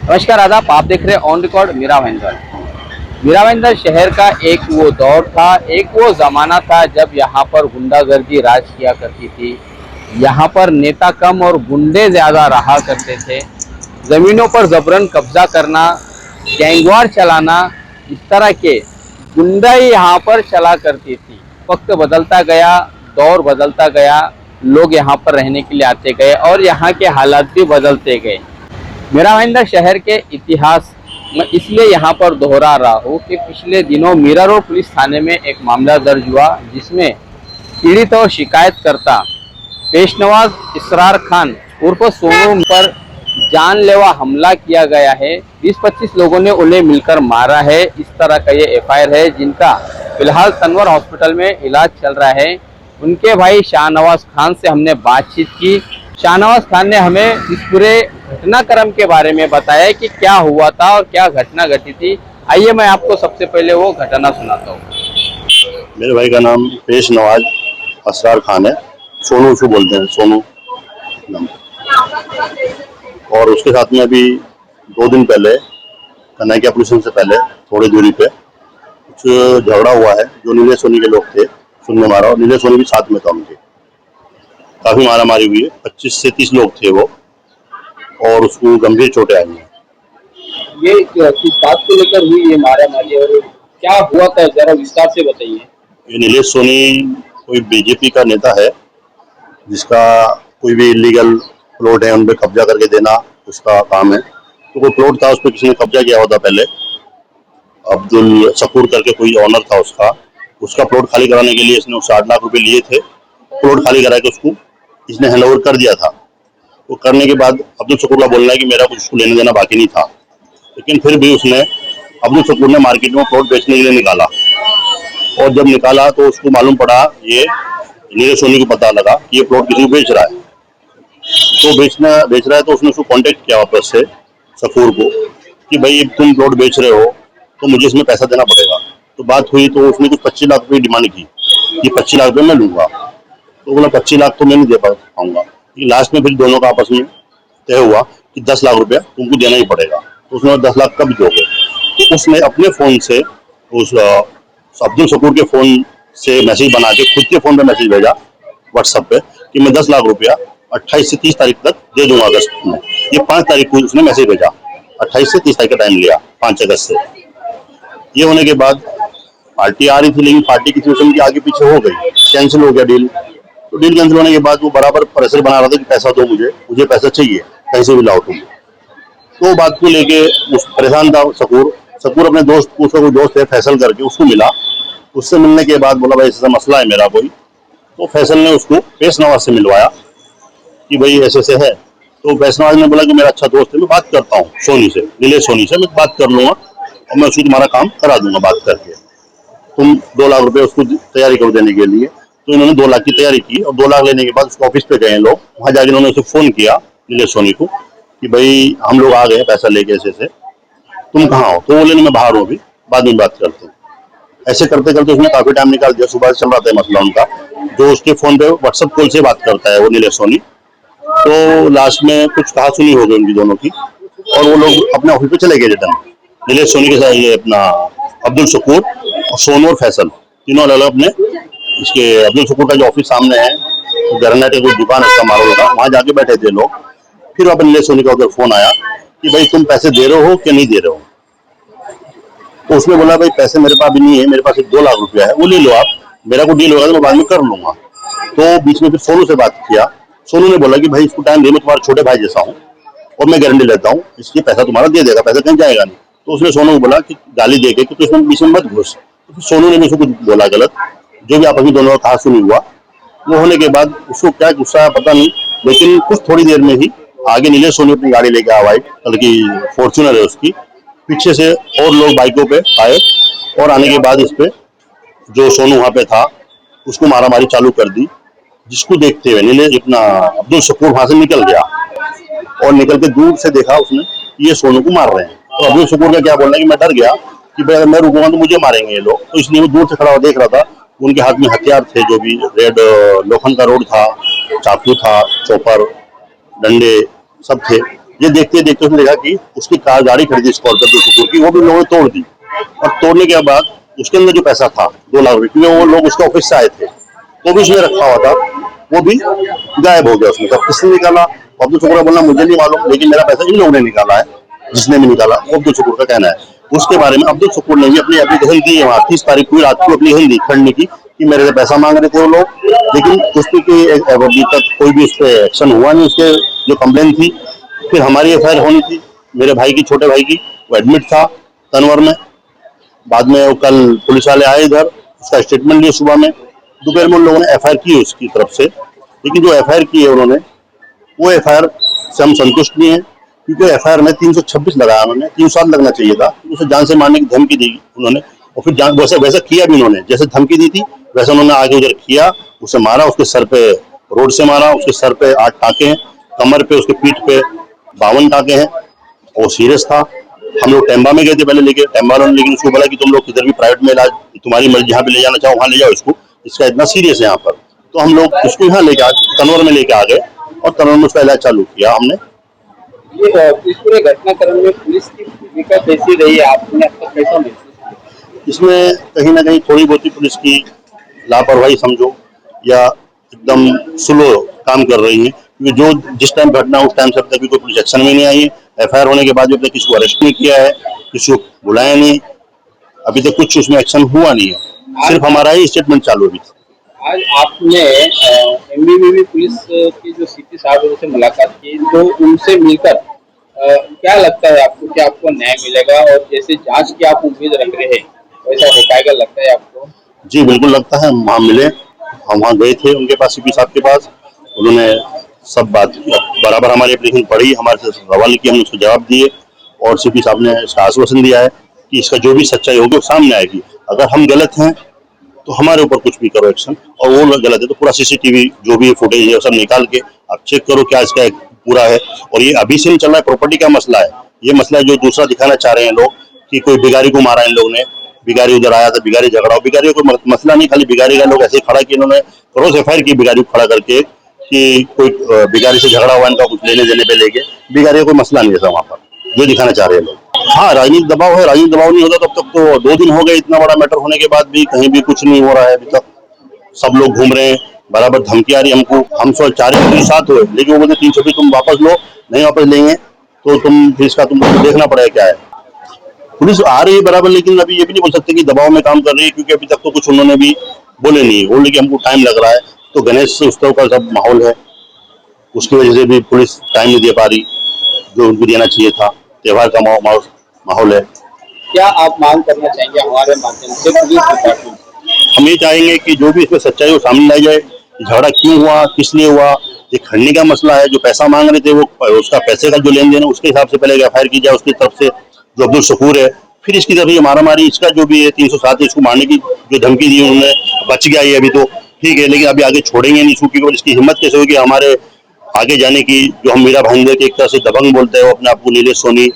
नमस्कार आदाब, आप देख रहे हैं ऑन रिकॉर्ड मीरा भाईंदर। मीरा भाईंदर शहर का एक वो दौर था, एक वो जमाना था जब यहाँ पर गुंडागर्दी राज किया करती थी। यहाँ पर नेता कम और गुंडे ज्यादा रहा करते थे। जमीनों पर जबरन कब्जा करना, गैंगवार चलाना, इस तरह के गुंडाई यहाँ पर चला करती थी। वक्त बदलता गया, दौर बदलता गया, लोग यहाँ पर रहने के लिए आते गए और यहाँ के हालात भी बदलते गए। मीरा भाईंदर शहर के इतिहास मैं इसलिए यहाँ पर दोहरा रहा हूँ कि पिछले दिनों मीरा रोड पुलिस थाने में एक मामला दर्ज हुआ जिसमें पीड़ित और शिकायतकर्ता पेशनवाज इसरार खान उर्फ सोनू पर जानलेवा हमला किया गया है। 20-25 लोगों ने उन्हें मिलकर मारा है, इस तरह का ये एफआईआर है जिनका फिलहाल तनवर हॉस्पिटल में इलाज चल रहा है। उनके भाई शाहनवाज खान से हमने बातचीत की। शाहनवाज खान ने हमें इस पूरे घटनाक्रम के बारे में बताया कि क्या हुआ था और क्या घटना घटी थी। आइए मैं आपको सबसे पहले वो घटना सुनाता हूँ। मेरे भाई का नाम पेश नवाज असरार खान है, सोनू से बोलते हैं, सोनू नाम। और उसके साथ में अभी 2 दिन पहले कन्हैया पुलिस से पहले थोड़ी दूरी पे कुछ झगड़ा हुआ है। जो नीले सोनी के लोग थे, सुनने मारा, और नीले सोनी भी साथ में था उनके। काफी मारा मारी हुई है, 25 से 30 लोग थे वो, और उसको गंभीर चोटें आई हैं। ये किस बात को लेकर हुई ये मारा मारी और क्या हुआ था, जरा विस्तार से बताइए। ये नीलेश सोनी कोई बीजेपी का नेता है जिसका कोई भी इलीगल प्लॉट है उन पे कब्जा करके देना उसका काम है। तो कोई प्लॉट था, उस पर किसी ने कब्जा किया होता पहले। अब्दुल शकूर करके कोई ऑनर था उसका प्लॉट खाली कराने के लिए इसने 60 लाख रुपए लिए थे। प्लॉट खाली करा के उसको इसने हैंडओवर कर दिया था। वो करने के बाद अब्दुल शकूर का बोलना है कि मेरा कुछ उसको लेने देना बाकी नहीं था, लेकिन फिर भी उसने अब्दुल शकूर ने मार्केट में प्लॉट बेचने के लिए निकाला। और जब निकाला तो उसको मालूम पड़ा, ये नीरज सोनी को पता लगा कि ये प्लॉट किसी को बेच रहा है। तो बेच रहा है तो उसने उसको कांटेक्ट किया वापस से शकूर को कि भाई तुम प्लॉट बेच रहे हो तो मुझे इसमें पैसा देना पड़ेगा। तो बात हुई तो उसने कुछ 25 लाख रुपये डिमांड की कि 25 लाख रुपये मैं लूंगा। तो बोला 25 लाख तो मैं नहीं दे पाऊंगा। लास्ट में फिर दोनों का आपस में तय हुआ कि 10 लाख रुपया तुमको देना ही पड़ेगा। तो उसने 10 लाख कब दोगे। तो उसने अपने फोन से उस अब्दुल शकूर के फोन से मैसेज बना के खुद के फोन पे मैसेज भेजा व्हाट्सएप पे कि मैं 10 लाख रुपया 28 से 30 तारीख तक दे दूंगा अगस्त में। ये 5 तारीख को उसने मैसेज भेजा, 28 से 30 तारीख का टाइम लिया, 5 अगस्त से। ये होने के बाद पार्टी आ रही थी, लेकिन पार्टी की सिचुएशन की आगे पीछे हो गई, कैंसिल हो गया डील। तो डील कैंसिल होने के बाद वो बराबर प्रेशर बना रहा था कि पैसा दो, मुझे पैसा चाहिए, कहीं से भी लाओ तुम। तो बात को लेके उस परेशान था शकूर अपने दोस्त, उसका कोई दोस्त है फैसल करके, उसको मिला। उससे मिलने के बाद बोला भाई ऐसा मसला है मेरा कोई। तो फैसल ने उसको पेश नवाज से मिलवाया कि भाई ऐसे से है। तो पेश नवाज ने बोला कि मेरा अच्छा दोस्त है, मैं बात करता हूँ सोनी से, नीलेश सोनी से मैं बात कर लूंगा और मैं उसको तुम्हारा काम करा दूंगा बात करके। तुम 2 लाख रुपए उसको तैयारी करो देने के लिए। तो इन्होंने 2 लाख की तैयारी की, और 2 लाख लेने के बाद उसको ऑफिस पे गए लोग। वहां जाके इन्होंने उसे फोन किया नीलेश सोनी को कि भाई हम लोग आ गए पैसा लेके, ऐसे से तुम कहाँ हो। तो बोले मैं बाहर हूँ, अभी बाद में बात करते हैं। ऐसे करते करते उसने काफी टाइम निकाल दिया। सुबह से चल रहा था मसला उनका, जो उसके फोन पे व्हाट्सएप कॉल से बात करता है वो नीलेश सोनी। तो लास्ट में कुछ कहा सुनी हो गई उनकी दोनों की, और वो लोग अपने ऑफिस पे चले गए रिटर्न। नीलेश सोनी के साथ ये अपना अब्दुल शकूर और सोनू और फैसल तीनों अलग अलग अपने इसके अब्दुल शकूर का जो ऑफिस सामने है, गरनेट की दुकान है उसका मार्बल का, वहां जाके बैठे थे लोग। फिर वहां पर नीलेश सोनी का उधर फोन आया कि भाई तुम पैसे दे रहे हो कि नहीं दे रहे हो। तो उसने बोला भाई पैसे मेरे पास भी नहीं है, मेरे पास 2 लाख रुपया है, वो ले लो आप, मेरा को डील होगा तो मैं बाद में कर लूंगा। तो बीच में फिर सोनू से बात किया। सोनू ने बोला कि भाई इसको टाइम दे, मैं तुम्हारा छोटे भाई जैसा हूँ और मैं गारंटी लेता हूँ इसकी पैसा तुम्हारा दे देगा, पैसा कहीं जाएगा नहीं। तो उसने सोनू को बोला कि गाली दे के कि इसमें बीच में मत घुस। तो सोनू ने भी उसको कुछ बोला गलत, जो भी आपस में दोनों का कहा सुनी हुआ। वो होने के बाद उसको क्या गुस्सा है पता नहीं, लेकिन कुछ थोड़ी देर में ही आगे नीलेश सोनी अपनी गाड़ी लेके आया, व्हाइट कलर की फॉर्च्यूनर है उसकी। पीछे से और लोग बाइकों पे आए, और आने के बाद इस पे जो सोनू वहां पे था उसको मारामारी चालू कर दी। जिसको देखते हुए नीलेश अपना अब्दुल शकूर वहां से निकल गया, और निकल के दूर से देखा उसने कि ये सोनू को मार रहे हैं। तो अब्दुल शकूर का क्या बोलना है कि मैं डर गया कि भाई अगर मैं रुकूंगा तो मुझे मारेंगे ये लोग। तो इसलिए वो दूर से खड़ा हुआ देख रहा था। उनके हाथ में हथियार थे, जो भी रेड लोखंड का रोड था, चाकू था, चॉपर, डंडे सब थे। ये देखते देखते उसने देखा कि उसकी कार गाड़ी खड़ी थी स्कॉर्पियो 200 की, वो भी लोगों ने तोड़ दी। और तोड़ने के बाद उसके अंदर जो पैसा था 2 लाख रुपए, क्योंकि वो लोग उसके ऑफिस से आए थे, वो भी उसने रखा हुआ था, वो भी गायब हो गया उसमें। अब किसने निकाला, अब्दुल शकूर बोलना मुझे नहीं मालूम, लेकिन मेरा पैसा इन लोगों ने निकाला है, जिसने भी निकाला वो अब्दुल शकूर का कहना है। उसके बारे में अब्दुल शकूर ने भी अपनी एप्लीकेशन दी है वहाँ 30 तारीख को रात को एप्लीकेशन दी खंड की कि मेरे से पैसा मांग रहे थे वो लोग, लेकिन उस पर कोई अभी तक कोई भी उस पर एक्शन हुआ नहीं। उसके जो कंप्लेन थी, फिर हमारी एफआईआर होनी थी, मेरे भाई की, छोटे भाई की, वो एडमिट था तनवर में। बाद में वो कल पुलिस वाले आए इधर, उसका स्टेटमेंट लिया सुबह में। दोपहर में उन लोगों ने एफआईआर की उसकी तरफ से, लेकिन जो एफआईआर की है उन्होंने, वो एफआईआर से हम संतुष्ट नहीं है, क्योंकि एफआईआर में 326 लगाया उन्होंने, 307 लगना चाहिए था। उसे जान से मारने की धमकी दी उन्होंने, और फिर जान वैसा किया भी उन्होंने, जैसे धमकी दी थी वैसा उन्होंने आगे उधर किया, उसे मारा, उसके सर पे रोड से मारा, उसके सर पे 8 टाँके हैं, कमर पे, उसके पीठ पे 52 टाँके हैं, वो सीरियस था। हम लोग टेम्बा में गए थे पहले लेके, टेम्बा वालों ने लेकिन उसको बोला कि तुम लोग किधर भी प्राइवेट में इलाज, तुम्हारी मर्जी, जहाँ पे ले जाना चाहो वहाँ ले जाओ इसको, इसका इतना सीरियस है यहाँ पर। तो हम लोग इसको यहाँ लेके आ, तनवर में लेके आ गए, और तनवर में उसका इलाज चालू किया हमने। ये इस पूरे घटनाक्रम में पुलिस की भूमिका कैसी रही है, आपने अब तक कैसा महसूस किया? इसमें कहीं ना कहीं थोड़ी बहुत ही पुलिस की लापरवाही समझो, या एकदम स्लो काम कर रही है, क्योंकि जो जिस टाइम घटना उस टाइम से अब तक भी कोई पुलिस एक्शन में नहीं आई है। एफआईआर होने के बाद भी अब तक किसी को अरेस्ट नहीं किया है, किसी को बुलाया नहीं, अभी तक कुछ उसमें एक्शन हुआ नहीं है, सिर्फ हमारा ही स्टेटमेंट चालू अभी। आज आपने एमबीबीबी पुलिस की जो सीपी साहब है उनसे मुलाकात की, तो उनसे मिलकर क्या लगता है आपको कि आपको न्याय मिलेगा, और जैसे जांच की आप उम्मीद रख रहे हैं वैसा हो पाएगा, लगता है आपको? जी बिल्कुल लगता है, हम वहाँ मिले, हम वहाँ गए थे उनके पास, सीपी साहब के पास, उन्होंने सब बात बराबर हमारी एप्लीकेशन पढ़ी, हमारे से सवाल किए, हमने उसको जवाब दिए, और सीपी साहब ने इसका आश्वासन दिया है कि इसका जो भी सच्चाई होगी वो सामने आएगी। अगर हम गलत हैं तो हमारे ऊपर कुछ भी करो एक्शन, और वो गलत है तो पूरा सीसीटीवी जो भी फुटेज है वो सब निकाल के आप चेक करो क्या इसका पूरा है। और ये अभी से नहीं चल रहा है, प्रॉपर्टी का मसला है, ये मसला है जो दूसरा दिखाना चाह रहे हैं लोग कि कोई बिगारी को मारा इन लोगों ने, बिगारी उधर आया था, बिगारी झगड़ा हो, बिगारी का कोई मसला नहीं, खाली बिगारी का लोग ऐसे ही खड़ा किया, इन्होंने क्रॉस एफआईआर की बिगारी को खड़ा करके कि कोई बिगारी से झगड़ा हुआ, इनका कुछ लेने देने पे लेके, बिगारी का कोई मसला नहीं है वहाँ पर, जो दिखाना चाह रहे हैं लोग। हाँ, राजनीतिक दबाव है, राजनीतिक दबाव नहीं होता तब तक तो 2 दिन हो गए, इतना बड़ा मैटर होने के बाद भी कहीं भी कुछ नहीं हो रहा है अभी तक। सब लोग घूम रहे हैं, बराबर धमकी आ रही है हमको, हम सब 4 ही साथ हुए, लेकिन वो बोलते 326 तुम वापस लो, नहीं वापस लेंगे तो तुम फिर इसका तुमको देखना पड़ेगा क्या है। पुलिस आ रही है बराबर, लेकिन अभी ये भी नहीं बोल सकते कि दबाव में काम कर रही है, क्योंकि अभी तक तो कुछ उन्होंने भी बोले नहीं, बोले कि हमको टाइम लग रहा है। तो गणेश उत्सव का सब माहौल है, उसकी वजह से भी पुलिस टाइम नहीं दे पा रही जो उनको देना चाहिए था, त्योहार का माहौल है। क्या आप मांग करना चाहेंगे हमारे माध्यम से पुलिस डिपार्टमेंट? हम ये चाहेंगे कि जो भी इसमें सच्चाई वो सामने लाई जाए, झगड़ा क्यों हुआ, किस लिए हुआ, ये खंडनी का मसला है, जो पैसा मांग रहे थे वो उसका पैसे का जो लेन देन है उसके हिसाब से पहले एफआईआर की जाए उसकी तरफ से, जो अब्दुल शकूर है, फिर इसकी तरफ ये मारामारी, इसका जो भी है 307 इसको मारने की जो धमकी दी उन्होंने, बच गया ये अभी तो ठीक है, लेकिन अभी आगे छोड़ेंगे नहीं इसको, क्योंकि इसकी हिम्मत कैसे होगी हमारे आगे जाने की। जो हम मीरा भाईंदर के एक तरह से दबंग बोलते हैं, वो अपने आप को नीलेश सोनी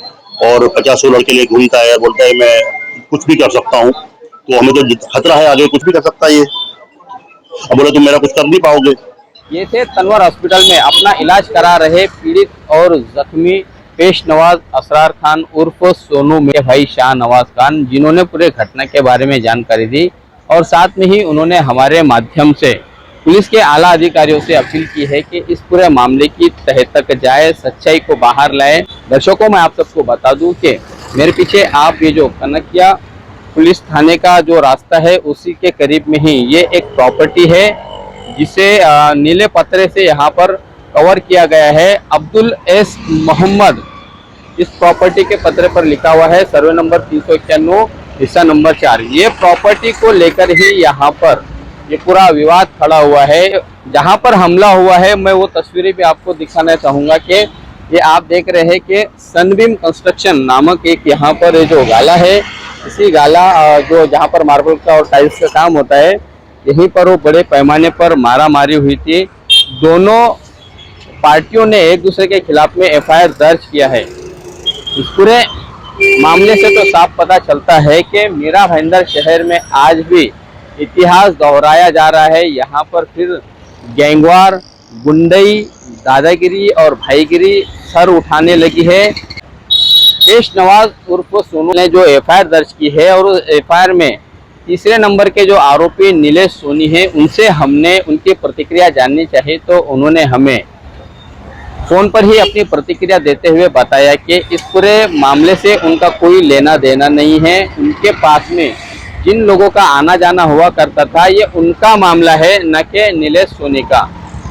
और 50 लड़के लिए घूमता है, बोलता है मैं कुछ भी कर सकता हूँ, तो हमें तो खतरा है, आगे कुछ भी कर सकता है ये। अब बोले तुम मेरा कुछ कर नहीं पाओगे। ये थे तनवर हॉस्पिटल में अपना इलाज करा रहे पीड़ित और जख्मी पेश नवाज असरार खान उर्फ सोनू मेरे भाई शाह नवाज खान, जिन्होंने पूरे घटना के बारे में जानकारी दी, और साथ में ही उन्होंने हमारे माध्यम से पुलिस के आला अधिकारियों से अपील की है कि इस पूरे मामले की तह तक जाए, सच्चाई को बाहर लाए। दर्शकों, मैं आप सबको बता दूं कि मेरे पीछे आप ये जो कनकिया पुलिस थाने का जो रास्ता है उसी के करीब में ही ये एक प्रॉपर्टी है, जिसे नीले पत्रे से यहाँ पर कवर किया गया है अब्दुल एस मोहम्मद। इस प्रॉपर्टी के पत्रे पर लिखा हुआ है सर्वे नंबर 391 हिस्सा नंबर 4। ये प्रॉपर्टी को लेकर ही यहाँ पर ये पूरा विवाद खड़ा हुआ है। जहाँ पर हमला हुआ है मैं वो तस्वीरें भी आपको दिखाना चाहूँगा कि ये आप देख रहे हैं कि सनबीम कंस्ट्रक्शन नामक एक यहाँ पर जो गाला है, इसी गाला जो जहाँ पर मार्बल का और टाइल्स का काम होता है, यहीं पर वो बड़े पैमाने पर मारामारी हुई थी। दोनों पार्टियों ने एक दूसरे के खिलाफ में एफआईआर दर्ज किया है। इस पूरे मामले से तो साफ पता चलता है कि मीरा भाईंदर शहर में आज भी इतिहास दोहराया जा रहा है। यहाँ पर फिर गैंगवार, गुंडई, दादागिरी और भाईगिरी सर उठाने लगी है। पेश नवाज उर्फ सोनू ने जो एफआईआर दर्ज की है और उस एफआईआर में तीसरे नंबर के जो आरोपी नीलेश सोनी है उनसे हमने उनकी प्रतिक्रिया जाननी चाहिए, तो उन्होंने हमें फोन पर ही अपनी प्रतिक्रिया देते हुए बताया कि इस पूरे मामले से उनका कोई लेना देना नहीं है। उनके पास में जिन लोगों का आना जाना हुआ करता था ये उनका मामला है, न कि नीलेश सोनी का।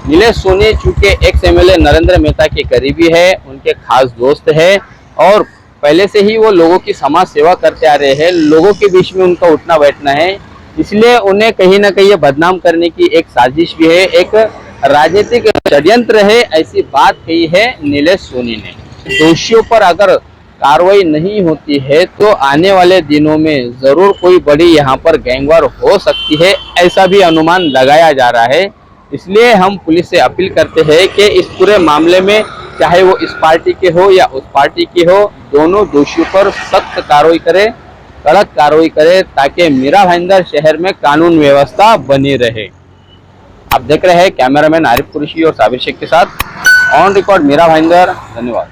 नीलेश सोनी चूंकि एक्स एमएलए नरेंद्र मेहता के करीबी है, उनके खास दोस्त है और पहले से ही वो लोगों की समाज सेवा करते आ रहे हैं, लोगों के बीच में उनका उठना बैठना है, इसलिए उन्हें कहीं ना कहीं ये बदनाम करने की एक साजिश भी है, एक राजनीतिक षड्यंत्र है, ऐसी बात कही है नीलेश सोनी ने। दोषियों पर अगर कार्रवाई नहीं होती है तो आने वाले दिनों में जरूर कोई बड़ी यहाँ पर गैंगवार हो सकती है, ऐसा भी अनुमान लगाया जा रहा है। इसलिए हम पुलिस से अपील करते हैं कि इस पूरे मामले में चाहे वो इस पार्टी के हो या उस पार्टी के हो, दोनों दोषियों पर सख्त कार्रवाई करे, कड़क कार्रवाई करे, ताकि मीरा भाईंदर शहर में कानून व्यवस्था बनी रहे। आप देख रहे हैं कैमरामैन आरिफ कुरैशी और साबिर शेख के साथ ऑन रिकॉर्ड मीरा भाईंदर। धन्यवाद।